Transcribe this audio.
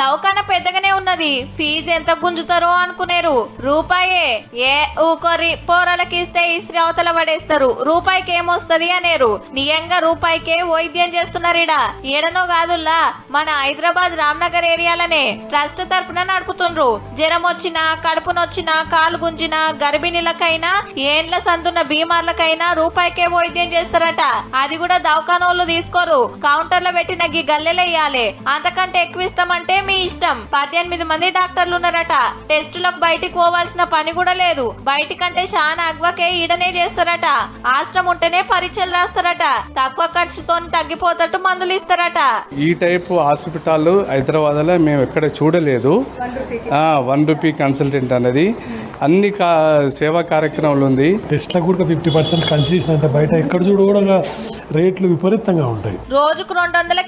దవాఖాన పెద్దగానే ఉన్నది, ఫీజు ఎంత గుంజుతారో అనుకునేరు. రూపాయే ఏ ఊకొరి పోరలకి ఇస్తే ఇస్త్రీ అవతల పడేస్తారు, రూపాయికి ఏమొస్తది అనేరు. నియంగా రూపాయికే వైద్యం చేస్తున్నారిడా. ఏడనో కాదుల్లా, మన హైదరాబాద్ రామ్నగర్ ఏరియాలనే ట్రస్ట్ తరపున నడుపుతుండ్రు. జ్వరం వచ్చినా, కడుపు నొచ్చినా, కాలు గుంజినా, గర్భిణీలకైనా, ఏండ్ల సందున్న బీమార్లకైనా రూపాయికే వైద్యం చేస్తారట. అది కూడా దవాఖానోళ్ళు తీసుకోరు, కౌంటర్లో పెట్టిన గీ గల్లెలెయ్యాలి. అంతకంటే ఎక్కువ ఇస్తామంటే మీ ఇష్టం. 18 మంది డాక్టర్లు ఉన్నారట. టెస్టులకు బయటికి పోవాల్సిన పని కూడా లేదు. బయటికంటే చాలా అగ్వకే ఈడనే చేస్తారట. ఆశ్రమం ఉంటేనే పరీక్షలు రాస్తారట. తక్కువ ఖర్చుతో తగ్గిపోతట్టు మందులు ఇస్తారట. ఈ టైప్ హాస్పిటల్ హైదరాబాద్ లో మేము ఎక్కడ చూడలేదు. 1 రూపీ కన్సల్టెంట్ అనేది అన్ని సేవా కార్యక్రమాలు ఉంది. టెస్ట్లకు కూడా 50% కన్సెషన్ అంటే బయట ఎక్కడ చూడ కూడా రేట్లు విపరీతంగా ఉంటాయి. రోజుకు 200